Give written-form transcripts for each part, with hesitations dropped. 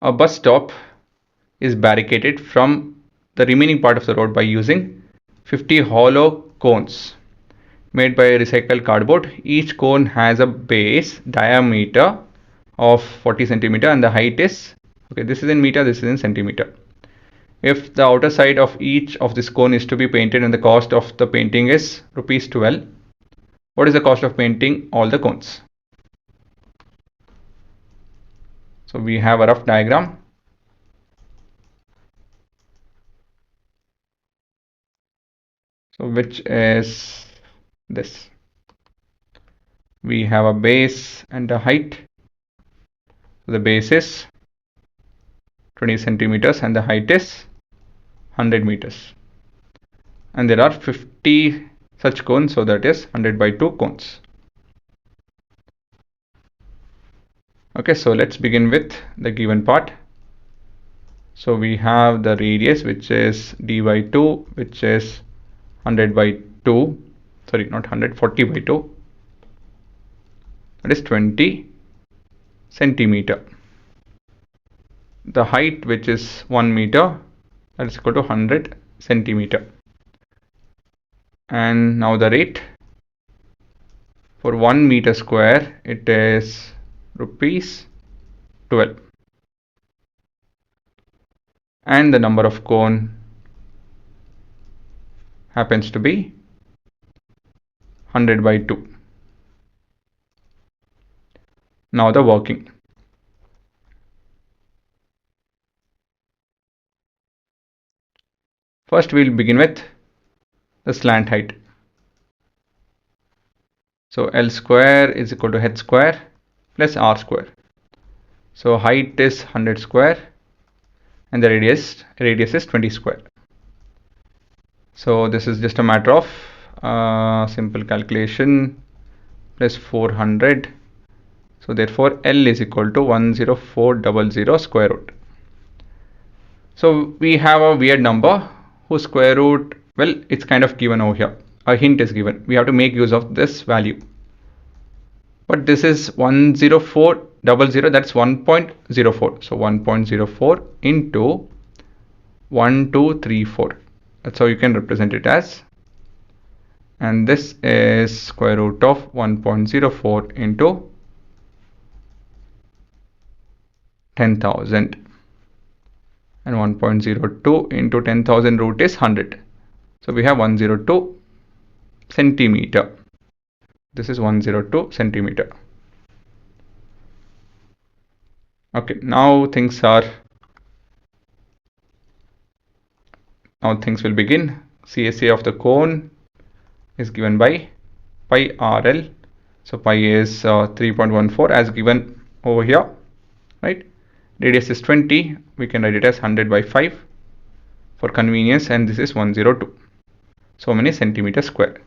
A bus stop is barricaded from the remaining part of the road by using 50 hollow cones made by recycled cardboard. Each cone has a base diameter of 40 centimeter and the height is, okay, this is in meter, this is in centimeter. If the outer side of each of this cone is to be painted and the cost of the painting is rupees 12, what is the cost of painting all the cones? So we have a rough diagram. So which is this. We have a base and a height. The base is 20 centimeters and the height is 100 meters. And there are 50 such cones, so that is 100 by 2 cones. Okay, so let's begin with the given part. So we have the radius, which is d by 2, which is 100 by 2, sorry, not 100, 40 by 2, that is 20 centimeter. The height, which is 1 meter, that is equal to 100 centimeter. And now the rate for 1 meter square, it is rupees 12. And the number of cone happens to be 100 by 2. Now the working. First we'll begin with the slant height. So L square is equal to h square plus r square. So height is 100 square and the radius is 20 square. So this is just a matter of simple calculation, plus 400. So therefore L is equal to 10400 square root. So we have a weird number whose square root, well, it's kind of given over here. A hint is given. We have to make use of this value. But this is 10400, that's 1.04. So 1.04 into 1234. That's how you can represent it as. And this is square root of 1.04 into 10,000. And 1.02 into 10,000 root is 100. So we have 102 centimeter. This is 102 centimeter. Okay, now things will begin. CSA of the cone is given by pi RL. So pi is 3.14 as given over here, right? Radius is 20. We can write it as 100 by 5 for convenience, and this is 102. So many centimeters square.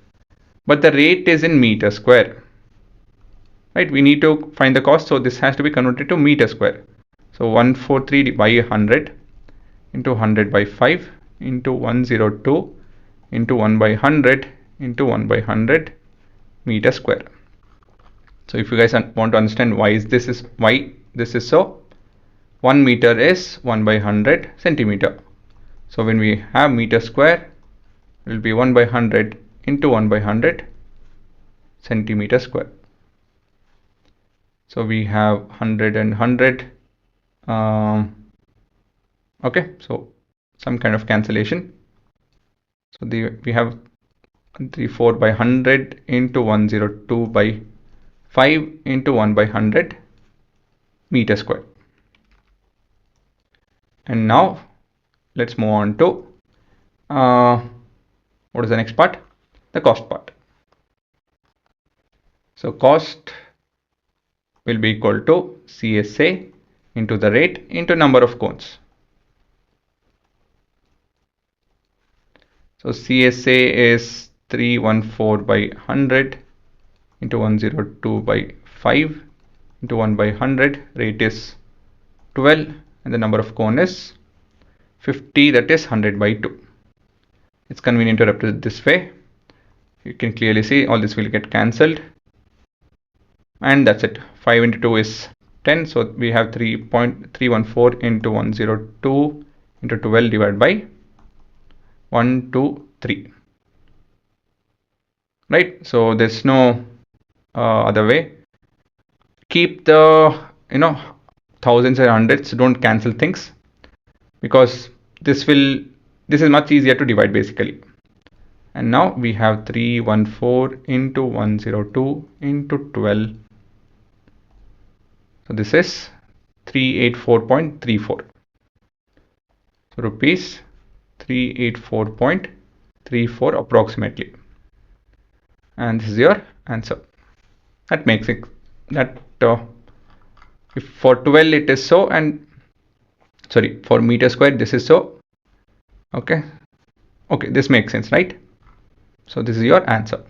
But the rate is in meter square, right? We need to find the cost, so this has to be converted to meter square. So 143 by 100 into 100 by 5 into 102 into 1 by 100 into 1 by 100 meter square. So if you guys want to understand why this is so, 1 meter is 1 by 100 centimeter. So when we have meter square, it will be 1 by 100 into 1 by 100 centimeter square. So we have 100 and 100. Okay, so some kind of cancellation. So we have 34 by 100 into 102 by 5 into 1 by 100 meter square. And now let's move on to what is the next part? The cost part. So cost will be equal to CSA into the rate into number of cones. So CSA is 314 by 100 into 102 by 5 into 1 by 100. Rate is 12 and the number of cone is 50, that is 100 by 2. It's convenient to represent this way. You can clearly see all this will get cancelled. And that's it. 5 into 2 is 10. So we have 3.314 into 102 into 12 divided by 123. Right? So there's no other way. Keep the thousands and hundreds. Don't cancel things, because this is much easier to divide basically. And now we have 314 into 102 into 12. So this is 384.34. So rupees 384.34 approximately. And this is your answer. That makes it that if for 12 it is so, and sorry, for meter square this is so. Okay, this makes sense, right? So this is your answer.